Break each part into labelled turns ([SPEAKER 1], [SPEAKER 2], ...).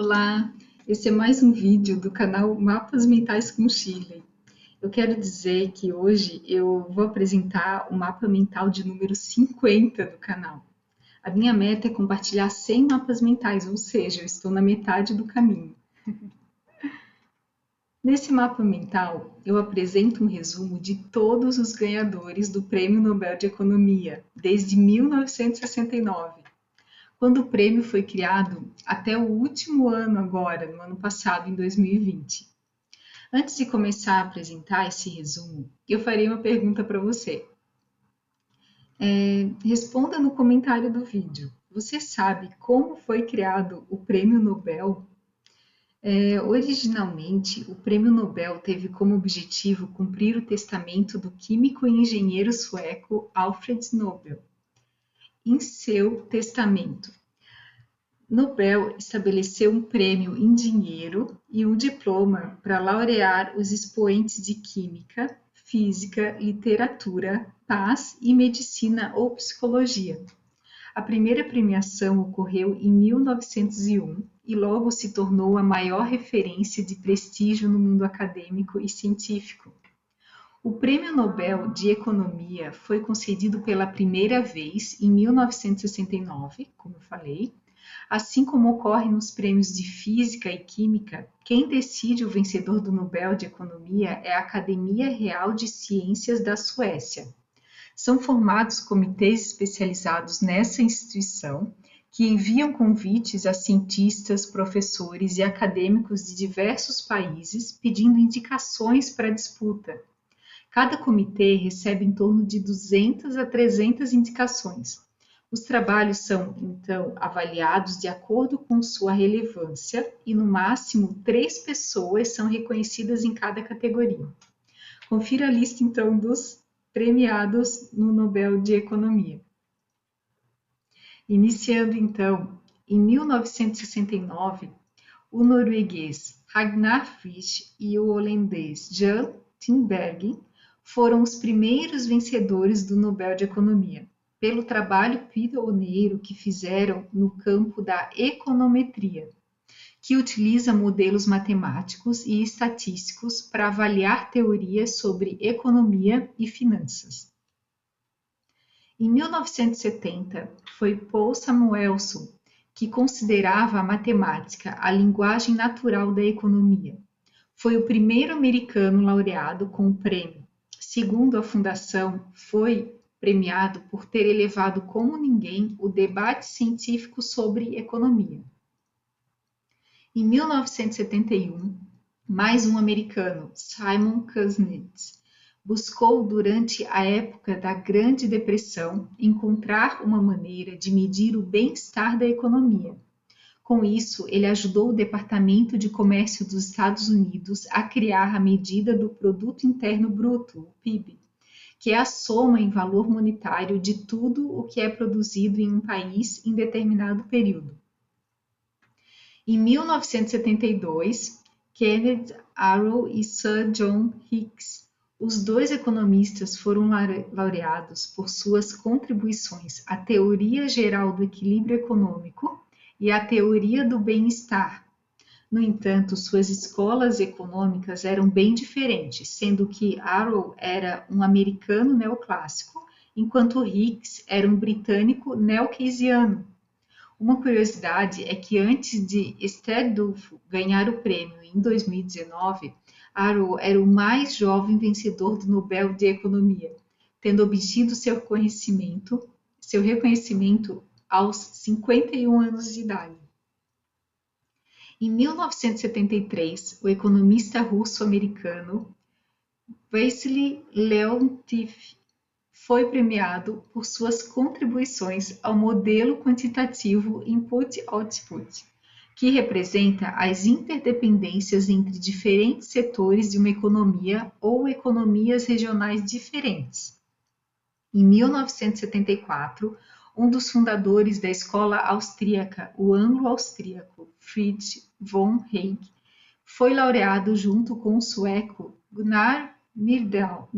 [SPEAKER 1] Olá, esse é mais um vídeo do canal Mapas Mentais com Shirley. Eu quero dizer que hoje eu vou apresentar o mapa mental de número 50 do canal. A minha meta é compartilhar 100 mapas mentais, ou seja, eu estou na metade do caminho. Nesse mapa mental, eu apresento um resumo de todos os ganhadores do Prêmio Nobel de Economia, desde 1969. Quando o prêmio foi criado, até o último ano agora, no ano passado, em 2020. Antes de começar a apresentar esse resumo, eu farei uma pergunta para você. Responda no comentário do vídeo. Você sabe como foi criado o Prêmio Nobel? Originalmente, o Prêmio Nobel teve como objetivo cumprir o testamento do químico e engenheiro sueco Alfred Nobel. Em seu testamento, Nobel estabeleceu um prêmio em dinheiro e um diploma para laurear os expoentes de química, física, literatura, paz e medicina ou psicologia. A primeira premiação ocorreu em 1901 e logo se tornou a maior referência de prestígio no mundo acadêmico e científico. O Prêmio Nobel de Economia foi concedido pela primeira vez em 1969, como eu falei. Assim como ocorre nos prêmios de Física e Química, quem decide o vencedor do Nobel de Economia é a Academia Real de Ciências da Suécia. São formados comitês especializados nessa instituição que enviam convites a cientistas, professores e acadêmicos de diversos países pedindo indicações para a disputa. Cada comitê recebe em torno de 200 a 300 indicações. Os trabalhos são, então, avaliados de acordo com sua relevância e, no máximo, 3 pessoas são reconhecidas em cada categoria. Confira a lista, então, dos premiados no Nobel de Economia. Iniciando, então, em 1969, o norueguês Ragnar Frisch e o holandês Jan Tinbergen foram os primeiros vencedores do Nobel de Economia, pelo trabalho pioneiro que fizeram no campo da econometria, que utiliza modelos matemáticos e estatísticos para avaliar teorias sobre economia e finanças. Em 1970, foi Paul Samuelson que considerava a matemática a linguagem natural da economia. Foi o primeiro americano laureado com o prêmio. Segundo a fundação, foi premiado por ter elevado como ninguém o debate científico sobre economia. Em 1971, mais um americano, Simon Kuznets, buscou durante a época da Grande Depressão encontrar uma maneira de medir o bem-estar da economia. Com isso, ele ajudou o Departamento de Comércio dos Estados Unidos a criar a medida do Produto Interno Bruto, o PIB, que é a soma em valor monetário de tudo o que é produzido em um país em determinado período. Em 1972, Kenneth Arrow e Sir John Hicks, os dois economistas, foram laureados por suas contribuições à teoria geral do equilíbrio econômico e à teoria do bem-estar. No entanto, suas escolas econômicas eram bem diferentes, sendo que Arrow era um americano neoclássico, enquanto Hicks era um britânico neo-keynesiano. Uma curiosidade é que antes de Sterdulfo ganhar o prêmio em 2019, Arrow era o mais jovem vencedor do Nobel de Economia, tendo obtido seu reconhecimento aos 51 anos de idade. Em 1973, o economista russo-americano Wassily Leontief foi premiado por suas contribuições ao modelo quantitativo Input-Output, que representa as interdependências entre diferentes setores de uma economia ou economias regionais diferentes. Em 1974, um dos fundadores da escola austríaca, o anglo-austríaco Friedrich von Hayek, foi laureado junto com o sueco Gunnar Myrdal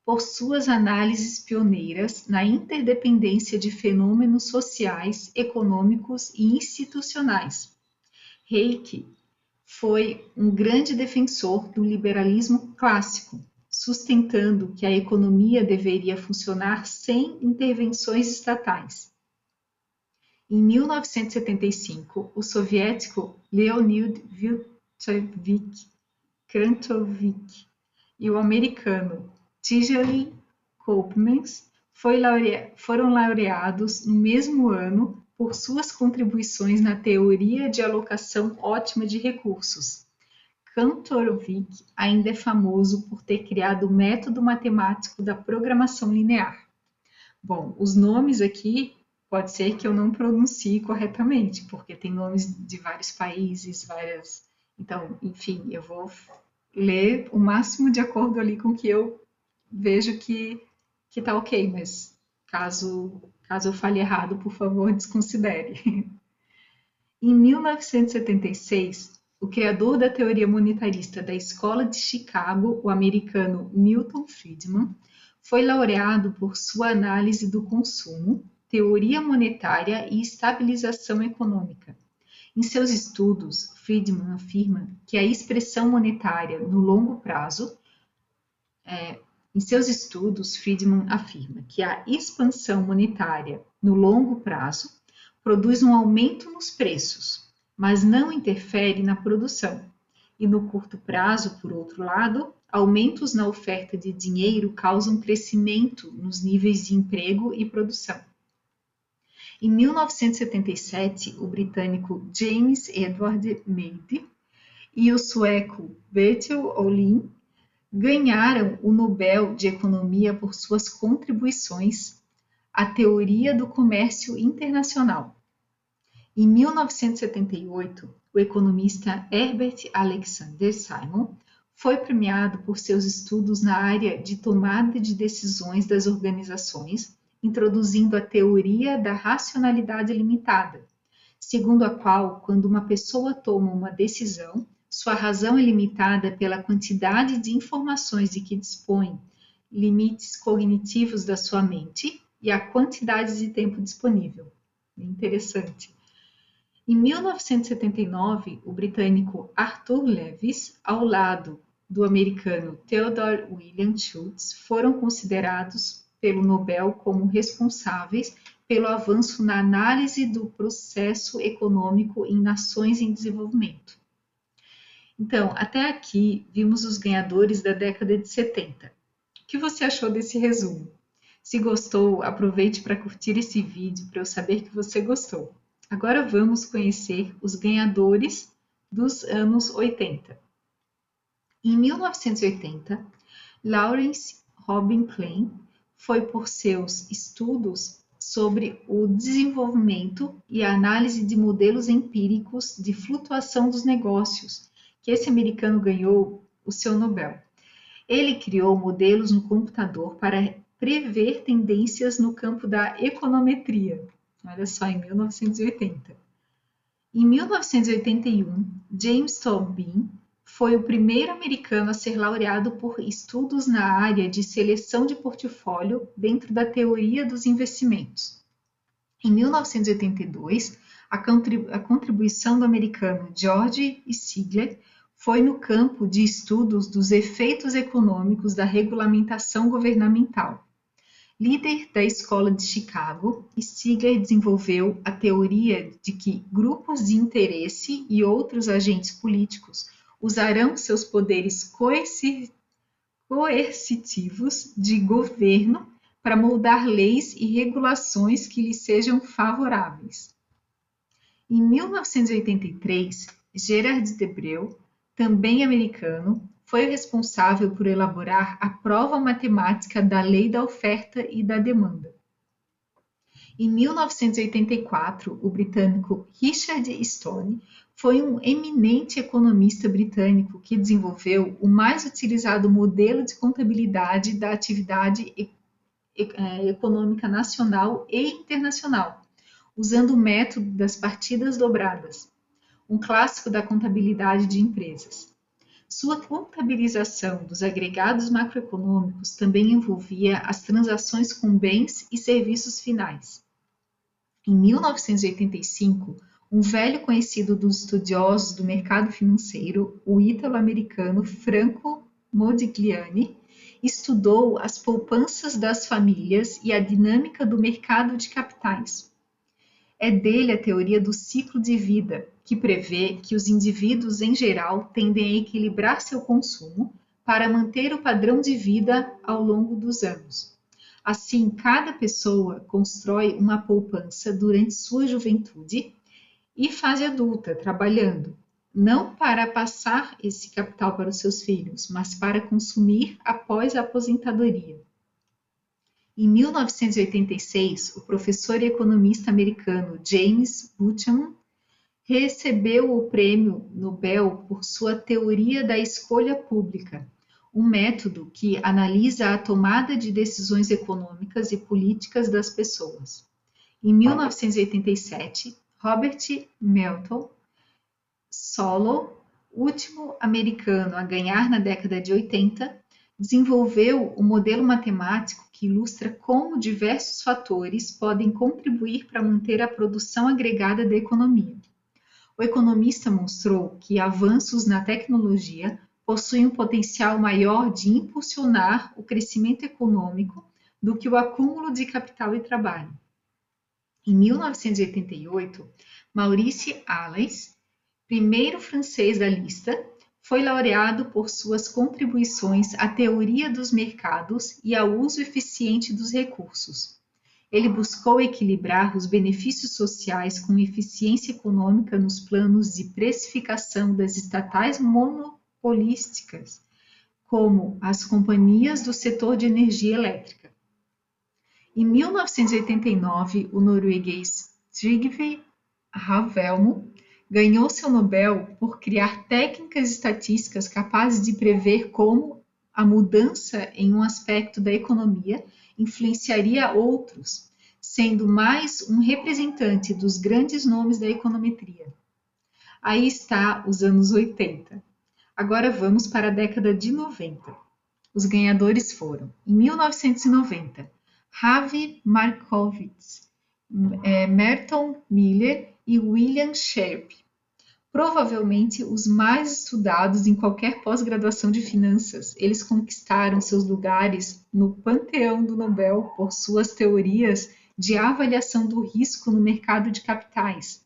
[SPEAKER 1] por suas análises pioneiras na interdependência de fenômenos sociais, econômicos e institucionais. Hayek foi um grande defensor do liberalismo clássico, sustentando que a economia deveria funcionar sem intervenções estatais. Em 1975, o soviético Leonid Krantovic e o americano Tigely Koopmans foram laureados no mesmo ano por suas contribuições na teoria de alocação ótima de recursos. Kantorovich ainda é famoso por ter criado o método matemático da programação linear. Bom, os nomes aqui pode ser que eu não pronuncie corretamente, porque tem nomes de vários países, várias. Então, enfim, eu vou ler o máximo de acordo ali com que eu vejo que tá ok, mas caso eu fale errado, por favor, desconsidere. Em 1976, o criador da teoria monetarista da Escola de Chicago, o americano Milton Friedman, foi laureado por sua análise do consumo, teoria monetária e estabilização econômica. Em seus estudos, Friedman afirma que a expressão monetária no longo prazo Em seus estudos, Friedman afirma que a expansão monetária no longo prazo produz um aumento nos preços, mas não interfere na produção. E no curto prazo, por outro lado, aumentos na oferta de dinheiro causam crescimento nos níveis de emprego e produção. Em 1977, o britânico James Edward Meade e o sueco Bertil Ohlin ganharam o Nobel de Economia por suas contribuições à teoria do comércio internacional. Em 1978, o economista Herbert Alexander Simon foi premiado por seus estudos na área de tomada de decisões das organizações, introduzindo a teoria da racionalidade limitada, segundo a qual, quando uma pessoa toma uma decisão, sua razão é limitada pela quantidade de informações de que dispõe, limites cognitivos da sua mente e a quantidade de tempo disponível. Interessante. Em 1979, o britânico Arthur Lewis, ao lado do americano Theodore William Schultz, foram considerados pelo Nobel como responsáveis pelo avanço na análise do processo econômico em nações em desenvolvimento. Então, até aqui vimos os ganhadores da década de 70. O que você achou desse resumo? Se gostou, aproveite para curtir esse vídeo para eu saber que você gostou. Agora vamos conhecer os ganhadores dos anos 80. Em 1980, Lawrence Robin Klein foi por seus estudos sobre o desenvolvimento e a análise de modelos empíricos de flutuação dos negócios que esse americano ganhou o seu Nobel. Ele criou modelos no computador para prever tendências no campo da econometria. Olha só, em 1980. Em 1981, James Tobin foi o primeiro americano a ser laureado por estudos na área de seleção de portfólio dentro da teoria dos investimentos. Em 1982, a contribuição do americano George Stigler foi no campo de estudos dos efeitos econômicos da regulamentação governamental. Líder da Escola de Chicago, Stigler desenvolveu a teoria de que grupos de interesse e outros agentes políticos usarão seus poderes coercitivos de governo para moldar leis e regulações que lhes sejam favoráveis. Em 1983, Gerard Debreu, também americano, foi o responsável por elaborar a prova matemática da lei da oferta e da demanda. Em 1984, o britânico Richard Stone foi um eminente economista britânico que desenvolveu o mais utilizado modelo de contabilidade da atividade econômica nacional e internacional, usando o método das partidas dobradas, um clássico da contabilidade de empresas. Sua contabilização dos agregados macroeconômicos também envolvia as transações com bens e serviços finais. Em 1985, Um velho conhecido dos estudiosos do mercado financeiro, o ítalo-americano Franco Modigliani, estudou as poupanças das famílias e a dinâmica do mercado de capitais. É dele a teoria do ciclo de vida, que prevê que os indivíduos em geral tendem a equilibrar seu consumo para manter o padrão de vida ao longo dos anos. Assim, cada pessoa constrói uma poupança durante sua juventude e fase adulta, trabalhando, não para passar esse capital para os seus filhos, mas para consumir após a aposentadoria. Em 1986, o professor e economista americano James Buchanan recebeu o Prêmio Nobel por sua teoria da escolha pública, um método que analisa a tomada de decisões econômicas e políticas das pessoas. Em 1987, Robert Melton Solow, último americano a ganhar na década de 80, desenvolveu um modelo matemático que ilustra como diversos fatores podem contribuir para manter a produção agregada da economia. O economista mostrou que avanços na tecnologia possuem um potencial maior de impulsionar o crescimento econômico do que o acúmulo de capital e trabalho. Em 1988, Maurice Allais, primeiro francês da lista, foi laureado por suas contribuições à teoria dos mercados e ao uso eficiente dos recursos. Ele buscou equilibrar os benefícios sociais com eficiência econômica nos planos de precificação das estatais monopolísticas, como as companhias do setor de energia elétrica. Em 1989, o norueguês Trygve Havelmo ganhou seu Nobel por criar técnicas estatísticas capazes de prever como a mudança em um aspecto da economia influenciaria outros, sendo mais um representante dos grandes nomes da econometria. Aí está os anos 80. Agora vamos para a década de 90. Os ganhadores foram, em 1990, Ravi Markovits, Merton Miller e William Sharpe, provavelmente os mais estudados em qualquer pós-graduação de finanças. Eles conquistaram seus lugares no panteão do Nobel por suas teorias de avaliação do risco no mercado de capitais,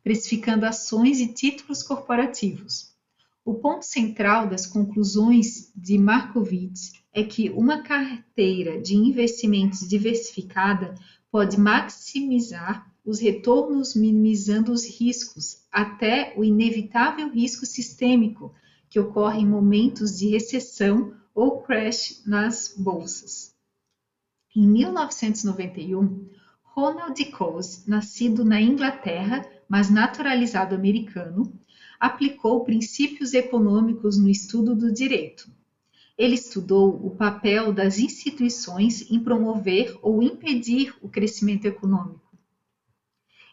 [SPEAKER 1] precificando ações e títulos corporativos. O ponto central das conclusões de Markowitz é que uma carteira de investimentos diversificada pode maximizar os retornos minimizando os riscos, até o inevitável risco sistêmico que ocorre em momentos de recessão ou crash nas bolsas. Em 1991, Ronald Coase, nascido na Inglaterra, mas naturalizado americano, aplicou princípios econômicos no estudo do direito. Ele estudou o papel das instituições em promover ou impedir o crescimento econômico.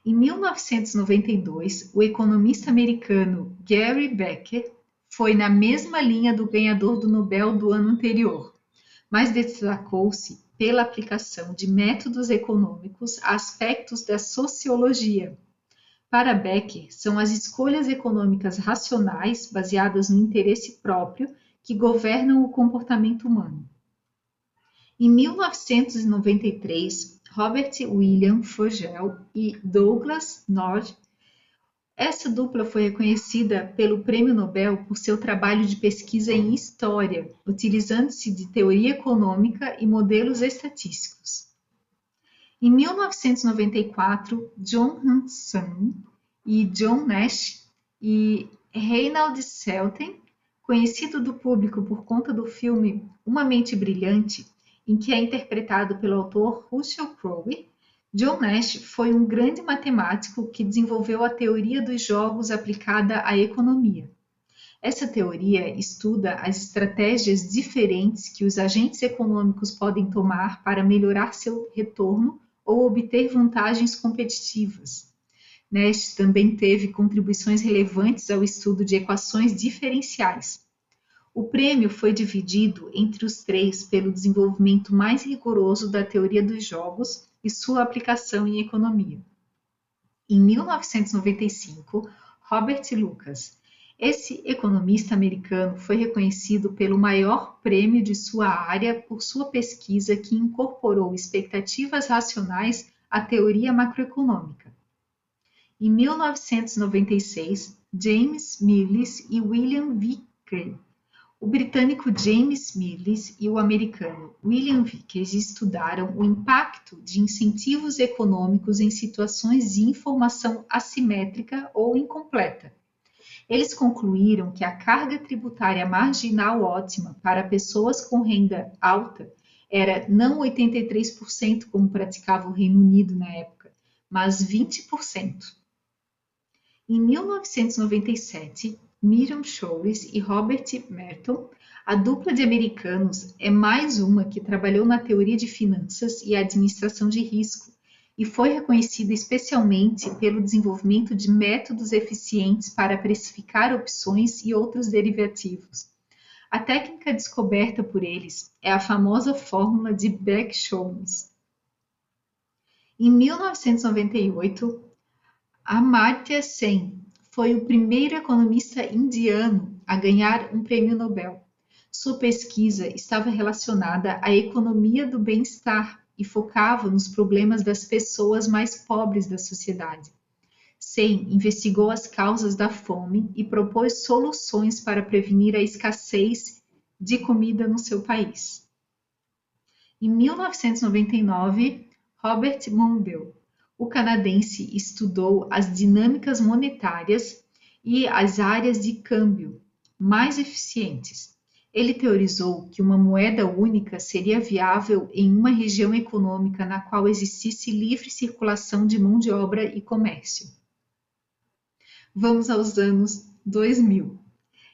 [SPEAKER 1] Em 1992, o economista americano Gary Becker foi na mesma linha do ganhador do Nobel do ano anterior, mas destacou-se pela aplicação de métodos econômicos a aspectos da sociologia. Para Becker, são as escolhas econômicas racionais, baseadas no interesse próprio, que governam o comportamento humano. Em 1993, Robert William Fogel e Douglas North, essa dupla foi reconhecida pelo Prêmio Nobel por seu trabalho de pesquisa em história, utilizando-se de teoria econômica e modelos estatísticos. Em 1994, John Hanson e John Nash e Reinald Selten, conhecido do público por conta do filme Uma Mente Brilhante, em que é interpretado pelo autor Russell Crowe, John Nash foi um grande matemático que desenvolveu a teoria dos jogos aplicada à economia. Essa teoria estuda as estratégias diferentes que os agentes econômicos podem tomar para melhorar seu retorno ou obter vantagens competitivas. Nash também teve contribuições relevantes ao estudo de equações diferenciais. O prêmio foi dividido entre os três pelo desenvolvimento mais rigoroso da teoria dos jogos e sua aplicação em economia. Em 1995, Robert Lucas. Esse economista americano foi reconhecido pelo maior prêmio de sua área por sua pesquisa que incorporou expectativas racionais à teoria macroeconômica. Em 1996, James Mirrlees e William Vickers. O britânico James Mirrlees e o americano William Vickers estudaram o impacto de incentivos econômicos em situações de informação assimétrica ou incompleta. Eles concluíram que a carga tributária marginal ótima para pessoas com renda alta era não 83%, como praticava o Reino Unido na época, mas 20%. Em 1997, Miriam Shores e Robert Merton, a dupla de americanos, é mais uma que trabalhou na teoria de finanças e administração de risco e foi reconhecida especialmente pelo desenvolvimento de métodos eficientes para precificar opções e outros derivativos. A técnica descoberta por eles é a famosa fórmula de Black-Scholes. Em 1998, Amartya Sen foi o primeiro economista indiano a ganhar um prêmio Nobel. Sua pesquisa estava relacionada à economia do bem-estar e focava nos problemas das pessoas mais pobres da sociedade. Sen investigou as causas da fome e propôs soluções para prevenir a escassez de comida no seu país. Em 1999, Robert Mundell, o canadense, estudou as dinâmicas monetárias e as áreas de câmbio mais eficientes. Ele teorizou que uma moeda única seria viável em uma região econômica na qual existisse livre circulação de mão de obra e comércio. Vamos aos anos 2000.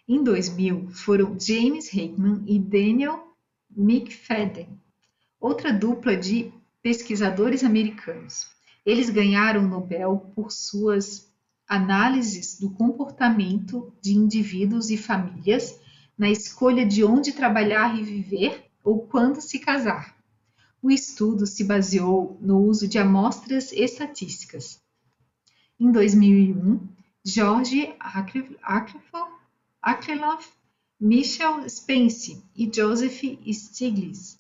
[SPEAKER 1] Em 2000, foram James Heckman e Daniel McFadden, outra dupla de pesquisadores americanos. Eles ganharam o Nobel por suas análises do comportamento de indivíduos e famílias na escolha de onde trabalhar e viver ou quando se casar. O estudo se baseou no uso de amostras estatísticas. Em 2001, George Akerlof, Michael Spence e Joseph Stiglitz.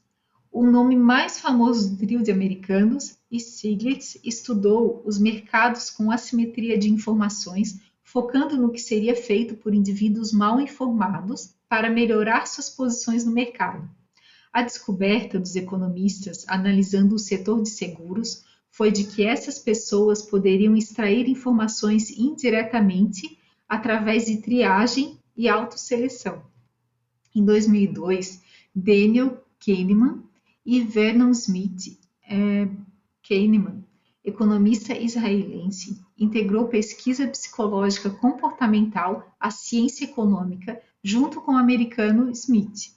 [SPEAKER 1] O nome mais famoso do trio de americanos, Stiglitz estudou os mercados com assimetria de informações, focando no que seria feito por indivíduos mal informados para melhorar suas posições no mercado. A descoberta dos economistas, analisando o setor de seguros, foi de que essas pessoas poderiam extrair informações indiretamente através de triagem e autosseleção. Em 2002, Daniel Kahneman e Vernon Smith Kahneman, economista israelense, integrou pesquisa psicológica comportamental à ciência econômica junto com o americano Smith.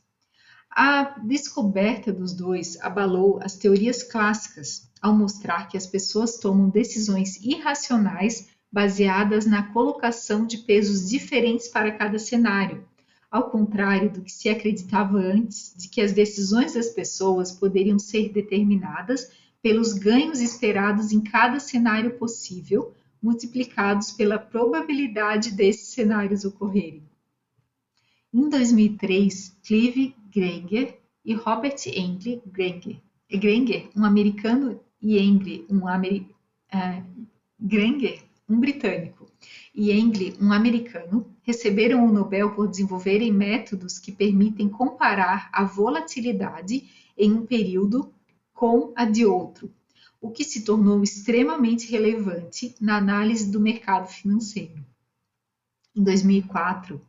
[SPEAKER 1] A descoberta dos dois abalou as teorias clássicas ao mostrar que as pessoas tomam decisões irracionais baseadas na colocação de pesos diferentes para cada cenário, ao contrário do que se acreditava antes de que as decisões das pessoas poderiam ser determinadas pelos ganhos esperados em cada cenário possível, multiplicados pela probabilidade desses cenários ocorrerem. Em 2003, Clive Granger e Robert Engle Granger, um americano, e Engle, Granger, um britânico, e Engle, um americano, receberam o Nobel por desenvolverem métodos que permitem comparar a volatilidade em um período com a de outro, o que se tornou extremamente relevante na análise do mercado financeiro. Em 2004,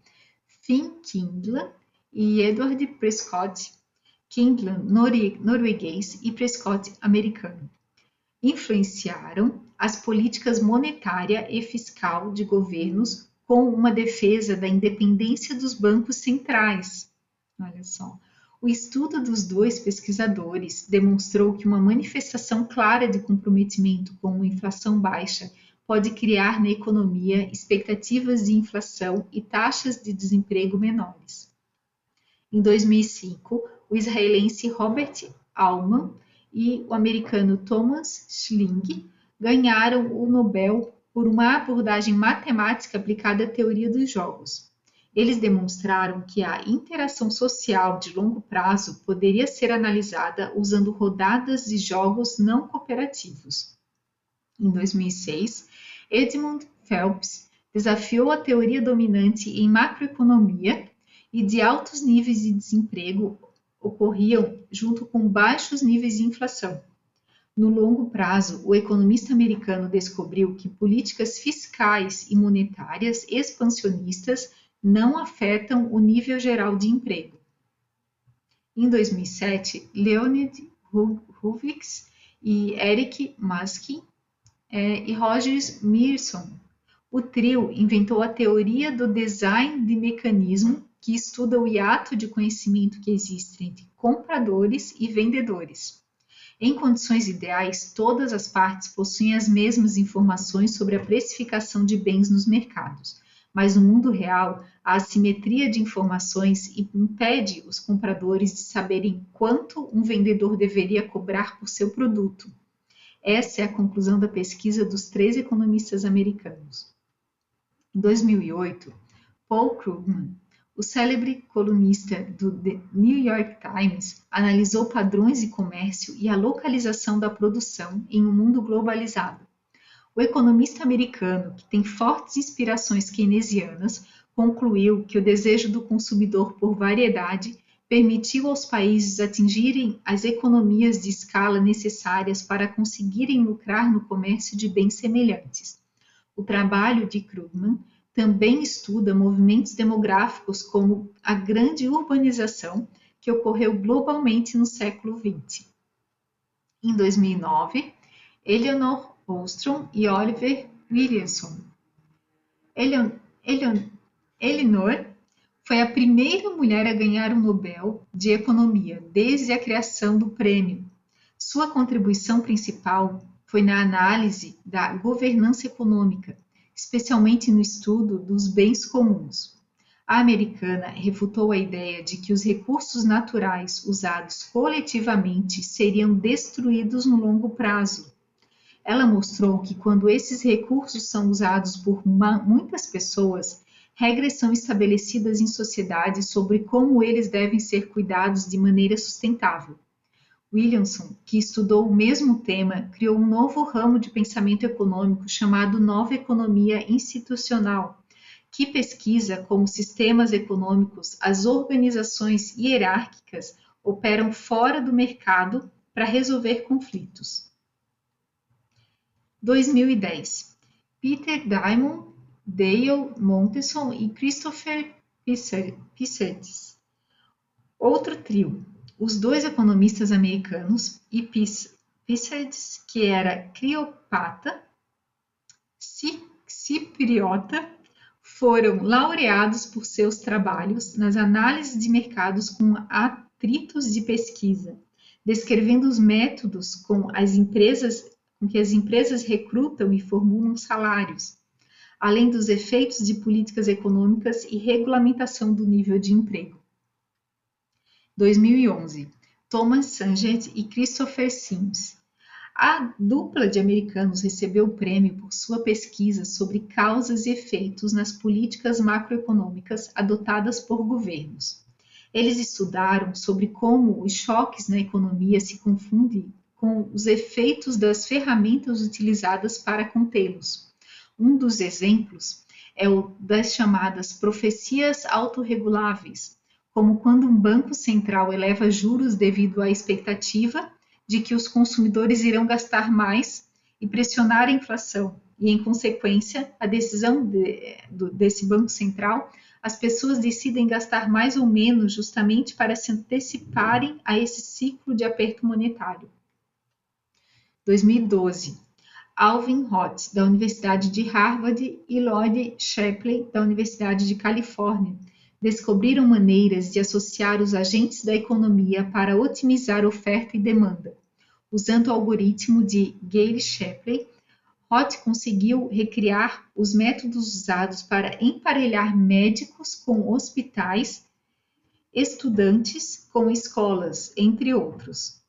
[SPEAKER 1] Finn Kindle e Edward Prescott, Kindle norueguês e Prescott americano, influenciaram as políticas monetária e fiscal de governos com uma defesa da independência dos bancos centrais. Olha só. O estudo dos dois pesquisadores demonstrou que uma manifestação clara de comprometimento com uma inflação baixa pode criar na economia expectativas de inflação e taxas de desemprego menores. Em 2005, o israelense Robert Aumann e o americano Thomas Schilling ganharam o Nobel por uma abordagem matemática aplicada à teoria dos jogos. Eles demonstraram que a interação social de longo prazo poderia ser analisada usando rodadas de jogos não cooperativos. Em 2006, Edmund Phelps desafiou a teoria dominante em macroeconomia e de altos níveis de desemprego ocorriam junto com baixos níveis de inflação. No longo prazo, o economista americano descobriu que políticas fiscais e monetárias expansionistas não afetam o nível geral de emprego. Em 2007, Leonid Horowitz e Eric Musk e Roger Mearson, o trio inventou a teoria do design de mecanismo que estuda o hiato de conhecimento que existe entre compradores e vendedores. Em condições ideais, todas as partes possuem as mesmas informações sobre a precificação de bens nos mercados, mas no mundo real, a assimetria de informações impede os compradores de saberem quanto um vendedor deveria cobrar por seu produto. Essa é a conclusão da pesquisa dos 3 economistas americanos. Em 2008, Paul Krugman, o célebre colunista do The New York Times, analisou padrões de comércio e a localização da produção em um mundo globalizado. O economista americano, que tem fortes inspirações keynesianas, concluiu que o desejo do consumidor por variedade permitiu aos países atingirem as economias de escala necessárias para conseguirem lucrar no comércio de bens semelhantes. O trabalho de Krugman também estuda movimentos demográficos como a grande urbanização que ocorreu globalmente no século XX. Em 2009, Eleanor Ostrom e Oliver Williamson. Eleanor foi a primeira mulher a ganhar o Nobel de Economia desde a criação do prêmio. Sua contribuição principal foi na análise da governança econômica, especialmente no estudo dos bens comuns. A americana refutou a ideia de que os recursos naturais usados coletivamente seriam destruídos no longo prazo. Ela mostrou que quando esses recursos são usados por muitas pessoas, regras são estabelecidas em sociedade sobre como eles devem ser cuidados de maneira sustentável. Williamson, que estudou o mesmo tema, criou um novo ramo de pensamento econômico chamado Nova Economia Institucional, que pesquisa como sistemas econômicos, as organizações hierárquicas operam fora do mercado para resolver conflitos. 2010. Peter Diamond, Dale Montesson e Christopher Pissards. Outro trio, os 2 economistas americanos e Pissards, que era criopata, cipriota, foram laureados por seus trabalhos nas análises de mercados com atritos de pesquisa, descrevendo os métodos com que as empresas recrutam e formulam salários, além dos efeitos de políticas econômicas e regulamentação do nível de emprego. 2011. Thomas Sangert e Christopher Sims. A dupla de americanos recebeu o prêmio por sua pesquisa sobre causas e efeitos nas políticas macroeconômicas adotadas por governos. Eles estudaram sobre como os choques na economia se confundem com os efeitos das ferramentas utilizadas para contê-los. Um dos exemplos é o das chamadas profecias autorreguláveis, como quando um banco central eleva juros devido à expectativa de que os consumidores irão gastar mais e pressionar a inflação, e, em consequência, a decisão desse Banco Central, as pessoas decidem gastar mais ou menos justamente para se anteciparem a esse ciclo de aperto monetário. 2012. Alvin Roth, da Universidade de Harvard, e Lloyd Shapley, da Universidade de Califórnia, descobriram maneiras de associar os agentes da economia para otimizar oferta e demanda. Usando o algoritmo de Gale-Shapley, Roth conseguiu recriar os métodos usados para emparelhar médicos com hospitais, estudantes com escolas, entre outros.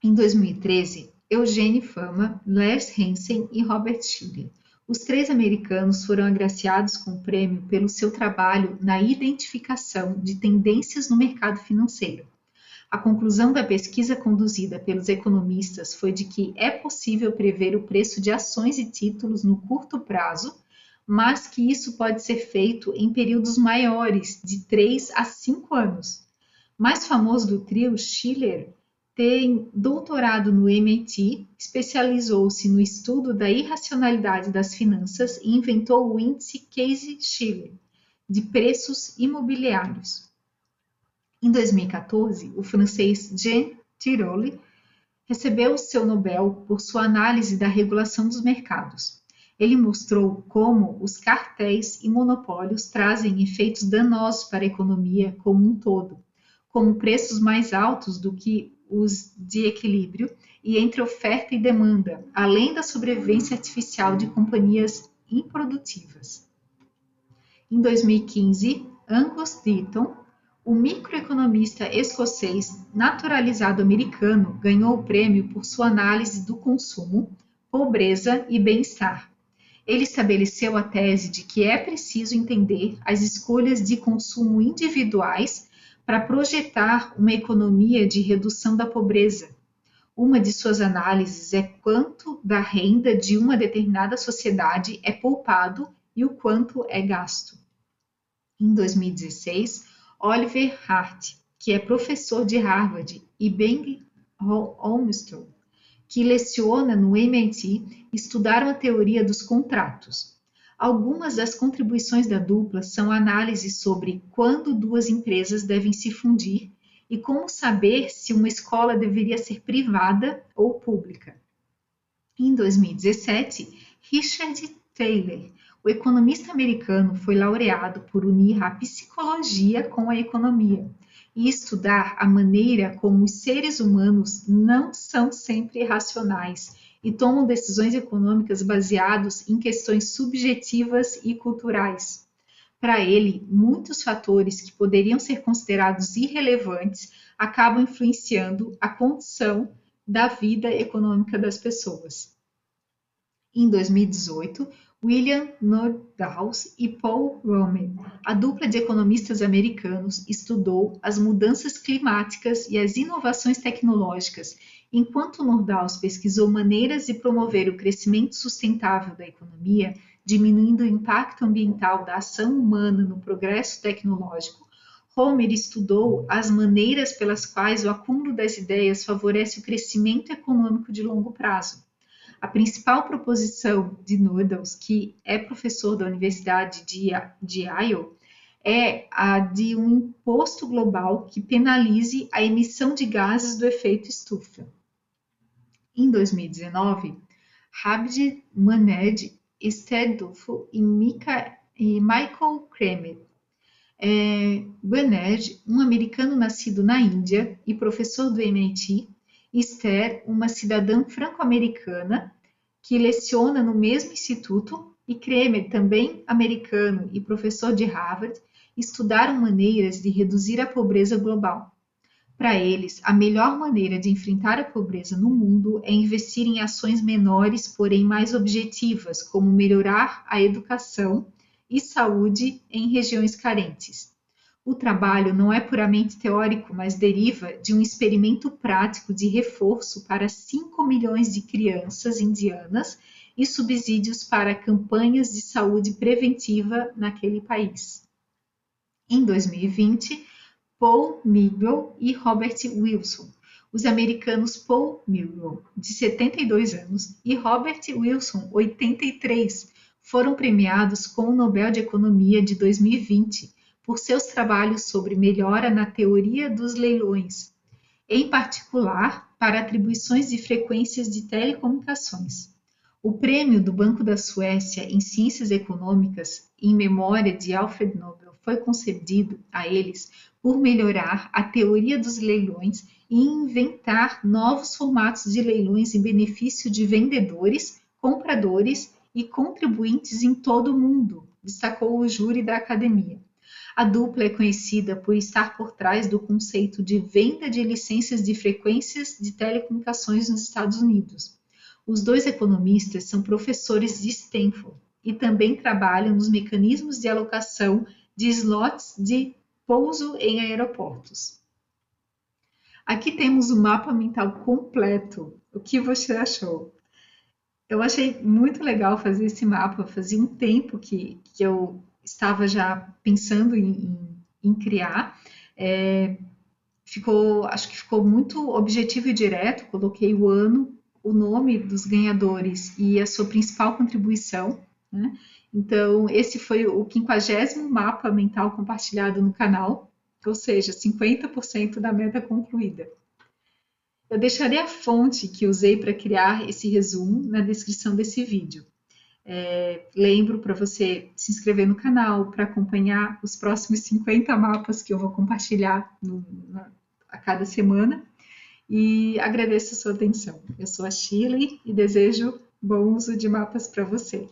[SPEAKER 1] Em 2013, Eugene Fama, Lars Hansen e Robert Schiller, Os três americanos foram agraciados com o prêmio pelo seu trabalho na identificação de tendências no mercado financeiro. A conclusão da pesquisa conduzida pelos economistas foi de que é possível prever o preço de ações e títulos no curto prazo, mas que isso pode ser feito em períodos maiores, de 3 a 5 anos. Mais famoso do trio, Shiller tem doutorado no MIT, especializou-se no estudo da irracionalidade das finanças e inventou o índice Case-Shiller de preços imobiliários. Em 2014, o francês Jean Tirole recebeu seu Nobel por sua análise da regulação dos mercados. Ele mostrou como os cartéis e monopólios trazem efeitos danosos para a economia como um todo, como preços mais altos do que os de equilíbrio e entre oferta e demanda, além da sobrevivência artificial de companhias improdutivas. Em 2015, Angus Deaton, o microeconomista escocês naturalizado americano, ganhou o prêmio por sua análise do consumo, pobreza e bem-estar. Ele estabeleceu a tese de que é preciso entender as escolhas de consumo individuais para projetar uma economia de redução da pobreza. Uma de suas análises é quanto da renda de uma determinada sociedade é poupado e o quanto é gasto. Em 2016, Oliver Hart, que é professor de Harvard, e Ben Armstrong, que leciona no MIT, estudaram a teoria dos contratos. Algumas das contribuições da dupla são análises sobre quando duas empresas devem se fundir e como saber se uma escola deveria ser privada ou pública. Em 2017, Richard Thaler, o economista americano, foi laureado por unir a psicologia com a economia e estudar a maneira como os seres humanos não são sempre racionais e tomam decisões econômicas baseadas em questões subjetivas e culturais. Para ele, muitos fatores que poderiam ser considerados irrelevantes acabam influenciando a condição da vida econômica das pessoas. Em 2018, William Nordhaus e Paul Romer, a dupla de economistas americanos, estudou as mudanças climáticas e as inovações tecnológicas, enquanto Nordhaus pesquisou maneiras de promover o crescimento sustentável da economia, diminuindo o impacto ambiental da ação humana no progresso tecnológico. Romer estudou as maneiras pelas quais o acúmulo das ideias favorece o crescimento econômico de longo prazo. A principal proposição de Nordhaus, que é professor da Universidade de Iowa, é a de um imposto global que penalize a emissão de gases do efeito estufa. Em 2019, Abid Maned Stedulfo e Michael Kramer. Maned, um americano nascido na Índia e professor do MIT, Esther, uma cidadã franco-americana que leciona no mesmo instituto, e Kramer, também americano e professor de Harvard, estudaram maneiras de reduzir a pobreza global. Para eles, a melhor maneira de enfrentar a pobreza no mundo é investir em ações menores, porém mais objetivas, como melhorar a educação e saúde em regiões carentes. O trabalho não é puramente teórico, mas deriva de um experimento prático de reforço para 5 milhões de crianças indianas e subsídios para campanhas de saúde preventiva naquele país. Em 2020, Paul Migral e Robert Wilson, os americanos Paul Migral, de 72 anos, e Robert Wilson, 83, foram premiados com o Nobel de Economia de 2020, por seus trabalhos sobre melhora na teoria dos leilões, em particular para atribuições de frequências de telecomunicações. O prêmio do Banco da Suécia em Ciências Econômicas, em memória de Alfred Nobel, foi concedido a eles por melhorar a teoria dos leilões e inventar novos formatos de leilões em benefício de vendedores, compradores e contribuintes em todo o mundo, destacou o júri da academia. A dupla é conhecida por estar por trás do conceito de venda de licenças de frequências de telecomunicações nos Estados Unidos. Os dois economistas são professores de Stanford e também trabalham nos mecanismos de alocação de slots de pouso em aeroportos. Aqui temos o mapa mental completo. O que você achou? Eu achei muito legal fazer esse mapa. Fazia um tempo que eu estava já pensando em criar. Acho que ficou muito objetivo e direto. Coloquei o ano, o nome dos ganhadores e a sua principal contribuição, né? Então, esse foi o 50º mapa mental compartilhado no canal, ou seja, 50% da meta concluída. Eu deixarei a fonte que usei para criar esse resumo na descrição desse vídeo. Lembro para você se inscrever no canal para acompanhar os próximos 50 mapas que eu vou compartilhar a cada semana e agradeço a sua atenção. Eu sou a Shirley e desejo bom uso de mapas para você.